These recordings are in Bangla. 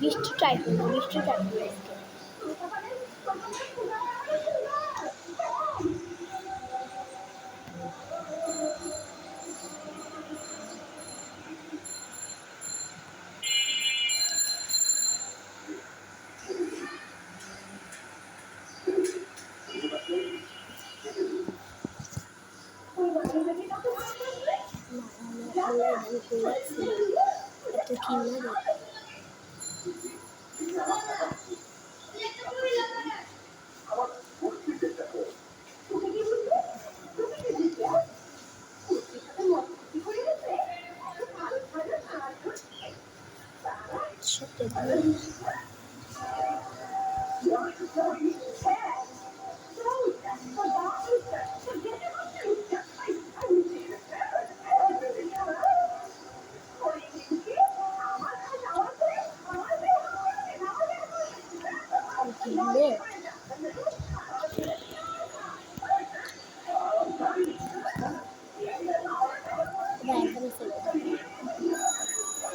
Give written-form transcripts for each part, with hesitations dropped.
মিষ্টি ট্রাই করবো, মিষ্টি ট্রাই করবো আজকে। এত কি লাগে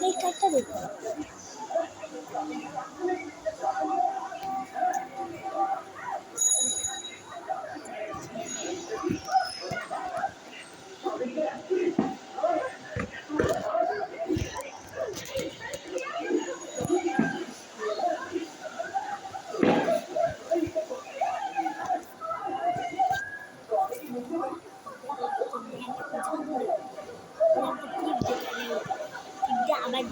এই কাঠটা দেখো আবার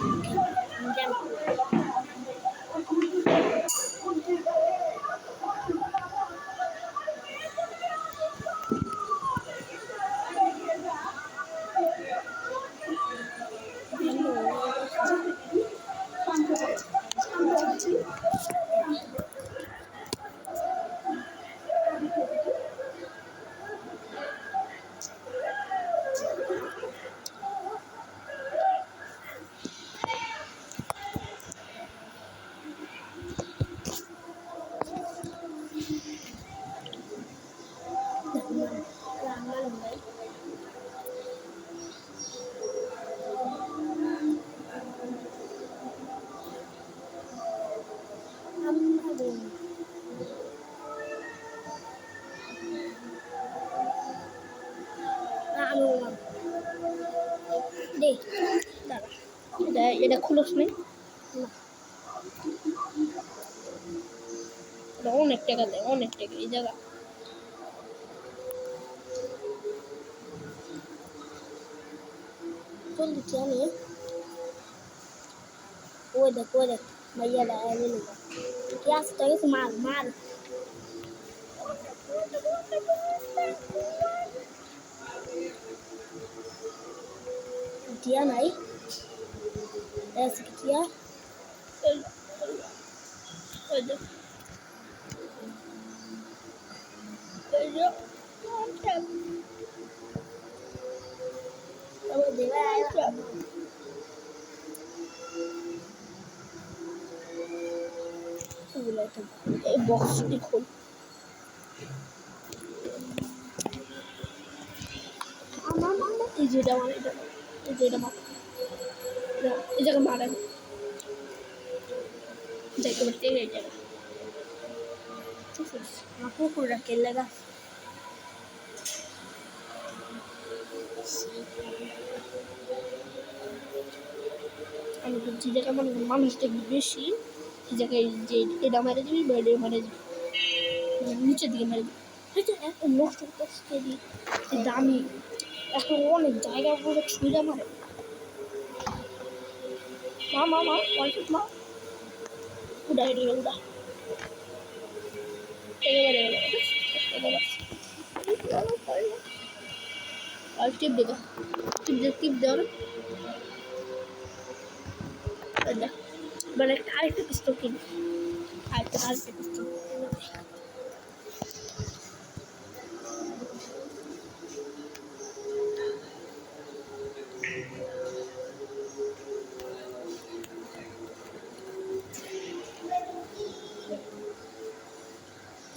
এটা খুলোস নেই অনেক টাকা দেয়, অনেক টাকা এই জায়গা। জলদি চলে ওই দেখ ভাইয়া কি আসতে গেছে মার মার টিয়া নাই টিয়া এই বক্সটি খোল আমার মামা এই যেটা আমার এটা এই যেটা মার এই জায়গা মারেন দেখতে পাচ্ছি এই জায়গা আমার কুকুররা কেলে গাছ আমি যে জায়গায় মানুষটা বেশি এই জায়গায় যে এটা মেরে দিবি বা এটা মেরে দিবি নিচের দিকে মেরে দিবি এত নষ্ট করতে দামি এখন অনেক জায়গা বলে ছুঁড়ে মারে মা পয়সা মা উড়া হেঁটে উড়া টিপ দেবো টিপ দেওয়ার এবার আরেকটা পিস্তল কিনি আরেকটা পিস্তল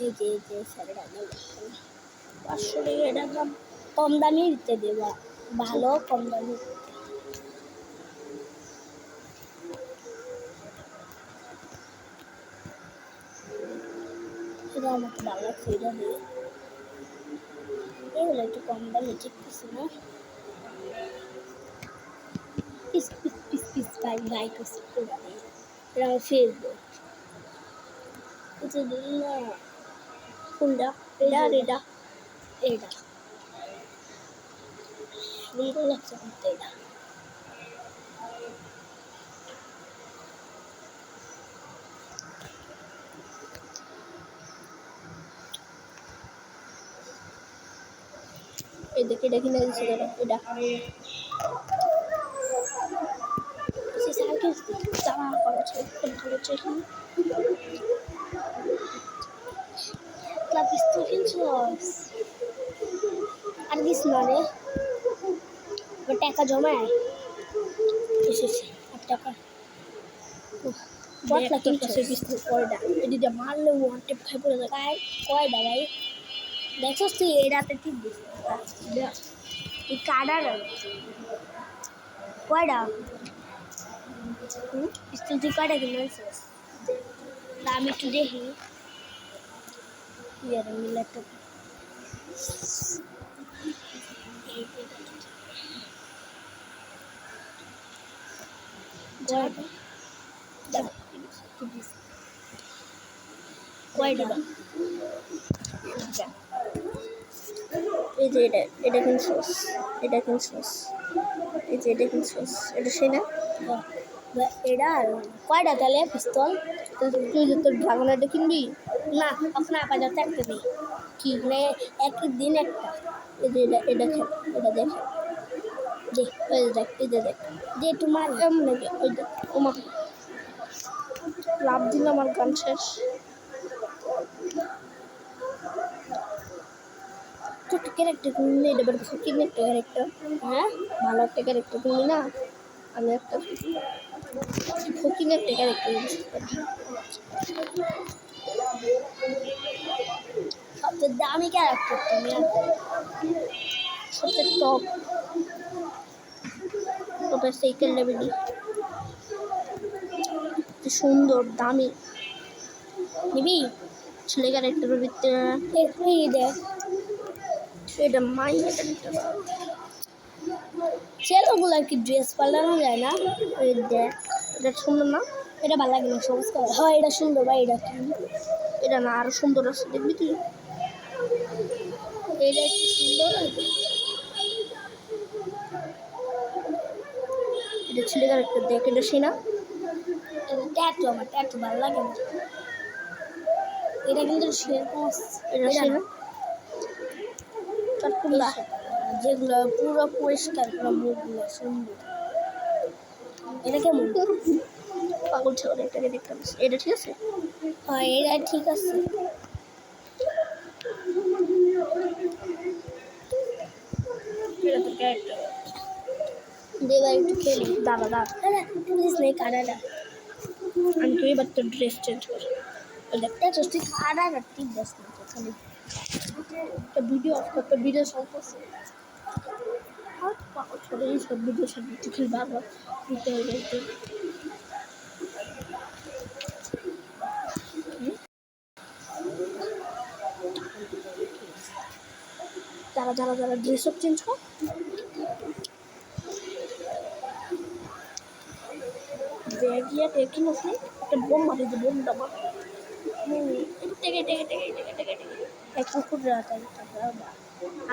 এই যে স্যারটা গেল 500 টাকা এটা দাম। কম দামি দিতে দেবা ভালো কম দামি এটা আমাকে ভালো লাগছে এটা দিয়ে এগুলো একটু কম দামে ঠিক কিছু না piece piece piece piece bye bye piece এটা আমার ফেসবুক এটা না কোনটা? এটা আর এটা। এটা সুন্দর লাগছে করতে এটা এই দেখে এটা কিনে দিচ্ছে এটা। সাইকেল জামা করেছে ভালো চেকিং। ক্লাবিস তো কিনছস আর দিস না রে টাকা জমায় এসেছে 8 টাকা বটলা কিনতেছে পিস্তল কয়টা? এদিকে মারলে ওয়ান টেপ খাই পড়ে যায়। কয়টা ভাই দেখছস তুই এই রাতে ঠিক দিস এই কাটার কয়টা পিস্তল তুই কয়টা কিনেছিস আমি একটু দেখি ইয়ার মিলাটা কয়টা এই যে এটা কিনছিস, এটা কিনছিস, এই যে এটা কিনছিস, এটা সেই না? এটা কয়টা তাহলে পিস্তল তুই যে তোর ড্রাগনারটা কিনবি না এখন আপাতত একটা নেই কি? মানে একদিন একটা এই যে এটা খেল, এটা দেখ, দেখ এই যে দেখ, এই যে দেখ, যে তোমার কেমন লাগে? ওই দেখ, ওমা লাভ দিলে আমার গান শেষ। তুই একটা ক্যারেক্টার কিনবি, এটা বের ফকির একটা ক্যারেক্টার, হ্যাঁ ভালো একটা ক্যারেক্টার কিনবি না? আমি একটা ফকির একটা ক্যারেক্টার সবচেয়ে দামি ক্যারেক্টার তুমি সবচেয়ে টপ টপের সাইকেল লেভেলি সুন্দর দামি নিবি ছেলে ক্যারেক্টারের ভিতরে এই দেখ এটা মাই ক্যারেক্টার ছেলেগুলো কি ড্রেস পাল্টানো যায় না এই দেখ, এটা সুন্দর না? এটা ভালো লাগে না সবুজ কালার হয় এটা সুন্দর ভাই এটা কি এটা না আরো সুন্দর আছে, দেখবি তুই? এটা কি সুন্দর এটা ছেলে ক্যারেক্টার দেখ, এটা সে না? এটা ট্যাটু আমার ট্যাটু ভালো লাগে না এটা কিন্তু এটা সে না? চটকুল্লা যেগুলো পুরো পরিষ্কার পুরো মুখগুলো সুন্দর এটা কেমন পাগল ছেলে একটা ক্যারেক্টার আছে, এটা ঠিক আছে? হয় এটা ঠিক আছে এটা তো ক্যারেক্টার দেবার একটু খেলি দাদা দাদা দাদা তুমি দিস না এই কাটাটা আমি তো এবার তোর ড্রেস চেঞ্জ করি। দেখতে তুই কাটাটা ঠিক দিস না তো খালি একটা ভিডিও অফ করতে ভিডিও সব করছে আর পাগল ছেলে এই সব ভিডিও সব একটু খেলে বারবার দিতে হয়ে যাইতে যারা ড্রেস আপ চেঞ্জ কর গিয়ে দেখি না একটা বোম মারি যে বোমটা মার টেকে টেকে টেকে টেকে টেকে টেকে এক কুকুররা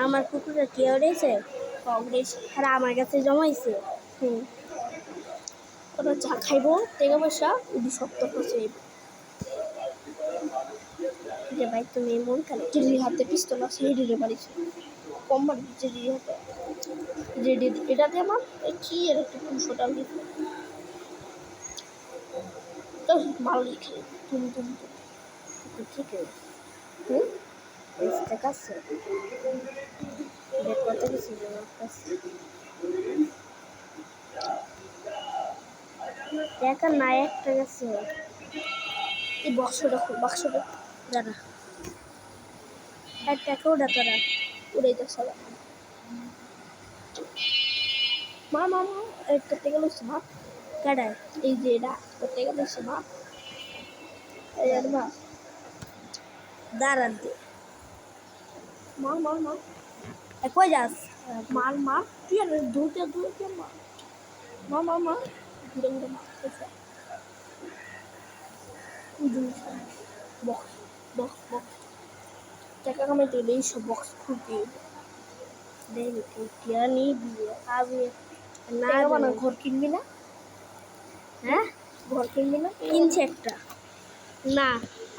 আমার কুকুররা কে উড়েছে কংগ্রেস আর আমার কাছে জমাইছে ওরা চা খাইবো টাকা পয়সা উনি 70% যে ভাই তুমি মন খালি জেডির হাতে পিস্তল আছে রেডিরে মারিছে কম মারি জেডির হাতে রেডি এটাতে আমার কি এর একটু 200 টাকা দিতে তো ভালো লিখে তুমি ঠিক আছে টাকা আছে কত কিছু টাকা না একটা গেছে এই বাক্সটা দাঁড়া একটা কোডা তোরা উড়াইতেছে মা মা মা করতে গেল মা কাটায় এই যে এটা করতে গেল মা এই আর মা দাঁড়াতে মা মা মা কই যাস মার মা তুই আর দৌড়তে মা মা মা মা ঘুরে ঘুরে মারতেছে বক্স বক্স বক্স টাকা কামাইতে গেলে এইসব বক্স খুলতে দেখি কিয়া নিবি আবে না টাকা বানা জানি। ঘর কিনবি না হ্যাঁ ঘর কিনবি না কিনছে একটা না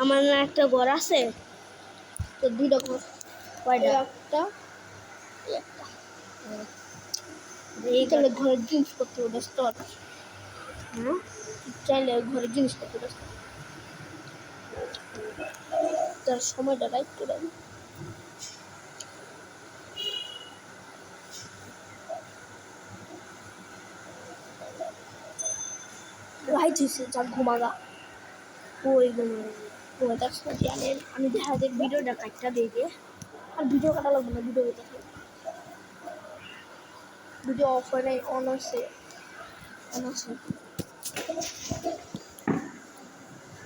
আমার না একটা ঘর আছে তো দুইটা ঘর কয়টা একটা এই একটা এই চাইলে ঘরের জিনিসপত্র ব্যস্ত হ্যাঁ চাইলে ঘরের জিনিসপত্র ব্যস্ত তার সময়টা রাইট করে রাইট হয়েছে যা ঘুমাগা ওই ঘুমাইতে জানেন আমি দেখা দেখ ভিডিওটা কাটটা দিয়ে দে আর ভিডিও কাটা লাগবে না ভিডিও দেখে ভিডিও অফ হয় নাই অন আছে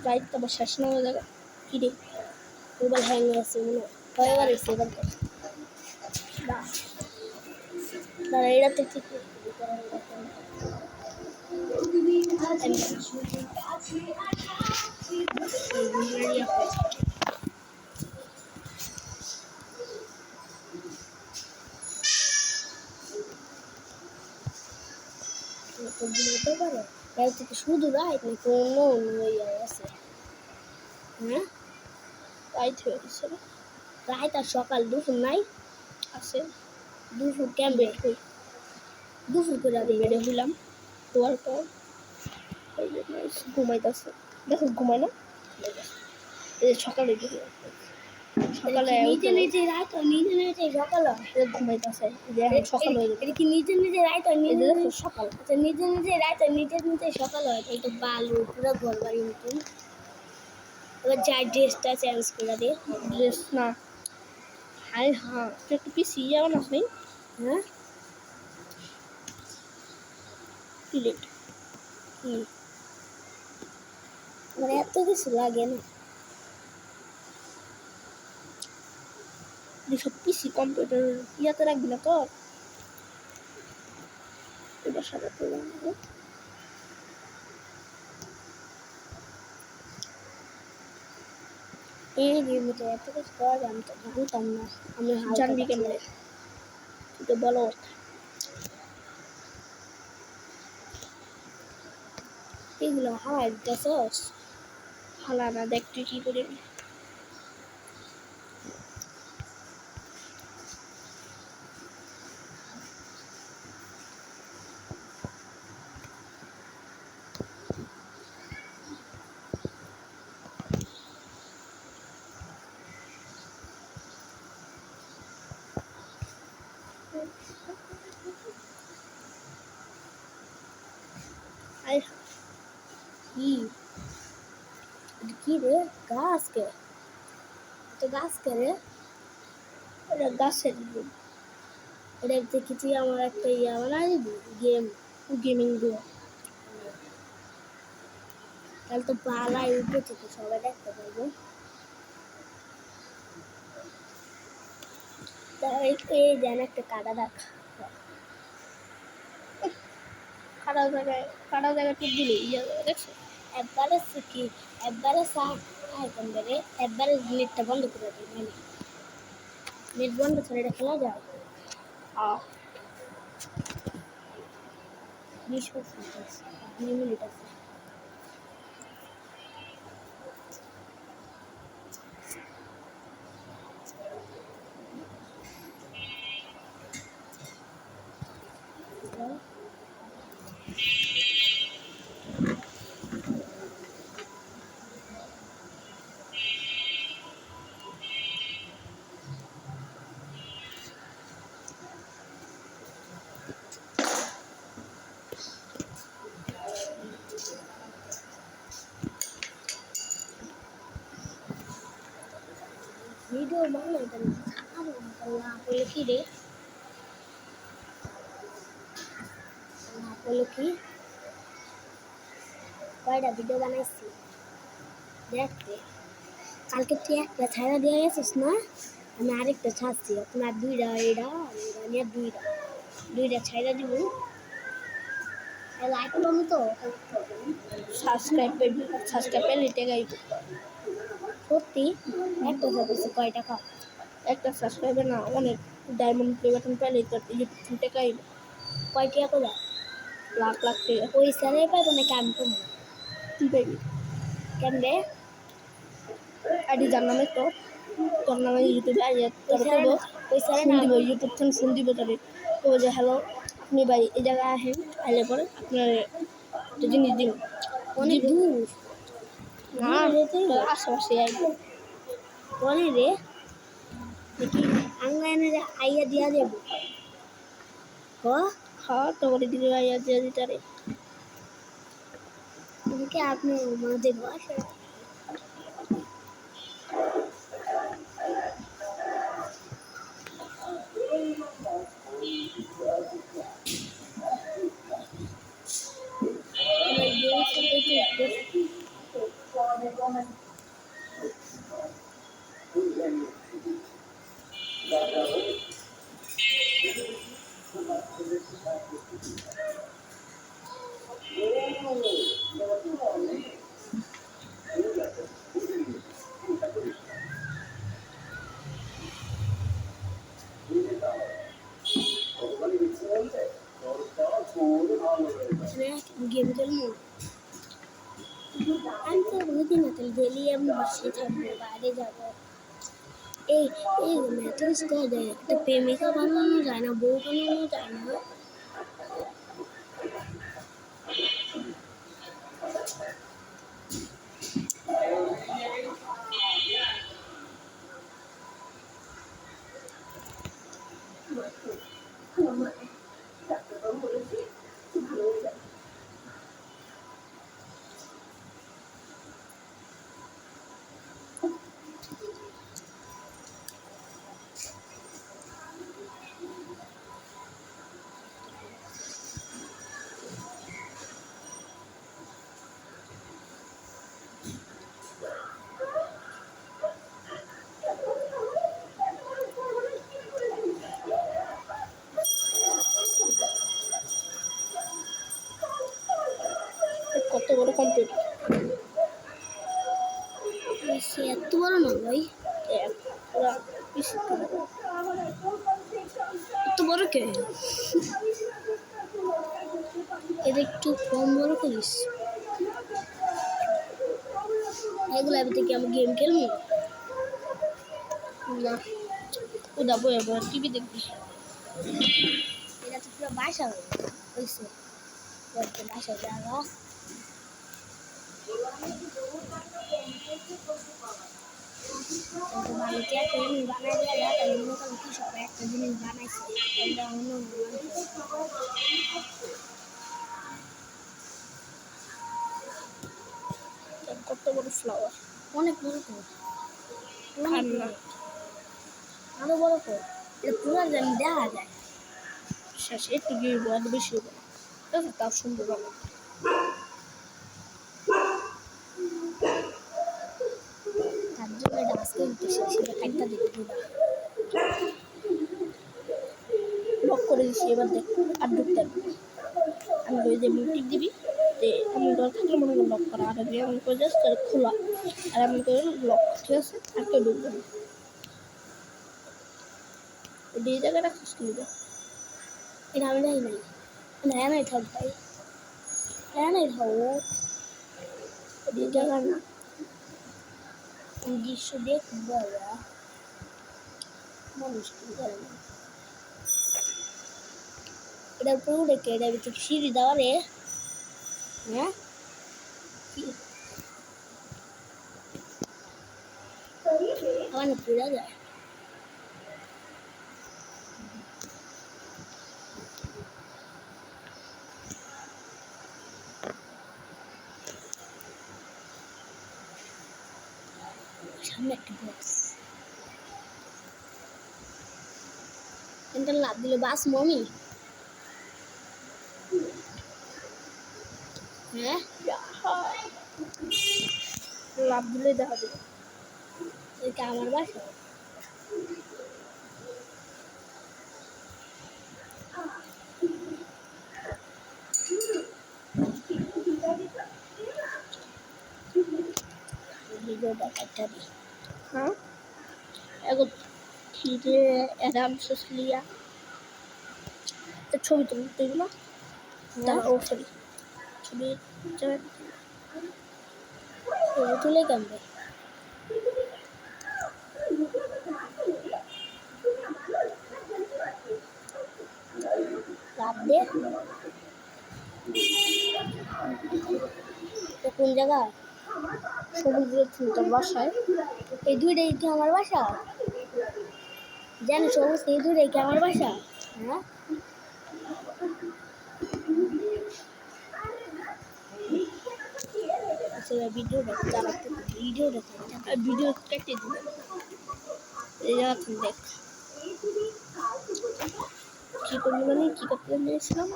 রাইট তারপর শেষ না হয়ে যাবে কি রে মোবাইল হ্যাং হয়ে আছে মনে হয় কয়বার এসে এবার না দাঁড়া এটা তো ঠিক বলতে পারে এর থেকে শুধু রাইট না কোনো ইয়ে আছে হ্যাঁ রাইট হয়ে গেছে না রাইট আর সকাল দুপুর নাই আছে দুপুর ক্যাম্পে দুপুর করে আমি বেড়ে হইলাম হওয়ার পর ঘুমাইতেছে দেখো ঘুমায় না এই যে সকালে সকালে নিজে নিজে রাইট আর নিজে নিজে সকাল ঘুমাইতেছে যে এখন সকাল হয়ে এটা কি নিজে নিজে রাইট আর নিজে নিজে সকাল আচ্ছা নিজে নিজে রাইট আর নিজে নিজে সকাল হয় এটা বালু পুরো ঘর বাড়ি মতন এবার যাই ড্রেসটা চেঞ্জ করে দে ড্রেস না হাই হ্যাঁ তুই একটু পিসি যাবে না ভাই হ্যাঁ প্লেট কি মানে এত কিছু লাগে না যেসব পিসি কম্পিউটার ইয়াতে রাখবি না তোর এবার সাজাতে লাগবে এই গেমটা এত কিছু করা আমি তো জানতাম না আমি জানবি কেমনে তুই তো বলো এগুলো হাওয়ায় দিতেছস হালা না দেখ তুই কি করে আই কি কি রে গাছ কে তো গাছ কে রে এটা গাছের এটা দেখেছি আমার একটা ইয়া বানাই গেম গেমিং রুম তাহলে তো পালাই উঠে থেকে সবাই দেখতে পারবো তাই এই যেন একটা কাটা দেখ কাটা জায়গায় টিপ দিলে ইয়ে দেখছো একবারে কি একবারে এখন বেড়ে একবারে নেটটা বন্ধ করে দিই মানে নেট বন্ধ করে এটা খেলা যায় 20% আছে 2 মিনিট আছে ভিডিও বানাই তাহলে না বলে কি রে না বলে কি কয়টা ভিডিও বানাইছি দেখতে কালকে তুই একটা ছাড়া দিয়ে গেছিস না আমি আরেকটা ছাড়ছি আপনার দুইটা এটা নিয়ে দুইটা ছাইড়া দিব লাইক করবো তো সাবস্ক্রাইব পেলে টেকাই সত্যি একটা সাবস্ক্রাইব কয় টাকা একটা সাবস্ক্রাইবার না অনেক ডায়মন্ড প্লে বাটন পেলে তোর ইউটিউব টেকাই কয় টাকা করে লাখ লাখ টাকা ওই স্যারে পাইবো নাকি আমি পাবো তুই পাইবি কেমনে আইডি যার নামে তোর নামে ইউটিউবে আইয়া তোর করবো ওই স্যারে ফোন না দিব ইউটিউব থেকে ফোন দিব তোরে তো যে হ্যালো আপনি ভাই এই জায়গায় আসেন আইলে পরে আপনার একটা জিনিস দিন অনেক দূর না তোর আশেপাশে আইবে বলে রে দেখি অনলাইনে আইয়া দিয়া দেব হ্যাঁ তোর দিকে আইয়া দিয়ে দিতারে আমাকে আপনি মানে দেখবো আসলে গেম খেলবো আমি তো বুঝি না তাহলে ডেলি আমি বাসায় থাকবো বাইরে যাবো এই এই ম্যাথস করা যায় একটা প্রেমিকা বানানো যায় না বউ বানানো যায় না কত বড় কম্পিউটার সে এত বড় না ভাই পুরা পিসি এত বড় কে এটা একটু কম বড় করিস এগুলো আমি থেকে আমি গেম খেলবো না ওদা বয়ে বয়ে টিভি দেখবি এটা তো পুরো বাসা হয়েছে বাসা জায়গা বাড়িতে একটা জিনিস বানাই দেওয়া যায় তাহলে মনে করেন কি সবাই একটা জিনিস বানাইছে এটা অন্য কত বড় ফ্লাওয়ার অনেক বড় তো ঠান্ডা আরো বড় তো এটা পুরো জানি দেখা যায় শেষে একটু গিয়ে এত বেশি হবে না তাও সুন্দর হবে তার জন্য এটা আজকে উঠতেছে সেটা একটা দেখে পুরো লক করে দিচ্ছি এবার দেখ আর ঢুকতে পারবি আমি ওই যে মিউটিক দিবি যে এমন করে থাকলে মনে করি লক করা আর এমন করে জাস্ট খোলা আর এমন করে লক ঠিক আছে আর কেউ ঢুকবে না এই জায়গায় রাখিস কি এটা আমি জানি নাই না নাই থাক ভাই নাই থাক এই জায়গা না দৃশ্য দেখবো মানুষ কি করে না এটার পুরো দেখে এটা ভিতরে সিঁড়ি দেওয়া রে হ্যাঁ আমার পুরা যায় সামনে একটা বক্স এটা লাভ দিলে বাস মমি হ্যাঁ লাভ দিলে দেখা দেবে। এটা আমার বাসা ভিডিওটা কাটতে দিই হ্যাঁ এখন খিদে এরাম সুসলিয়া ছবি তুলতে এগুলো ও সরি ছবি তুলে কেমবে লাভ দে তো কোন জায়গায় সমুদ্র তুলতে বাসায় এই দুইটাই কি আমার বাসা জানো সবুজ এই দুইটাই কি আমার বাসা হ্যাঁ ভিডিওটা চালাতে ভিডিওটা ভিডিও কেটে দিবে এই জায়গা থেকে দেখ কী করবি মানে কী করতে নিয়েছিলাম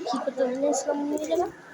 কী করতে নিয়েছিলাম নিয়ে যাবে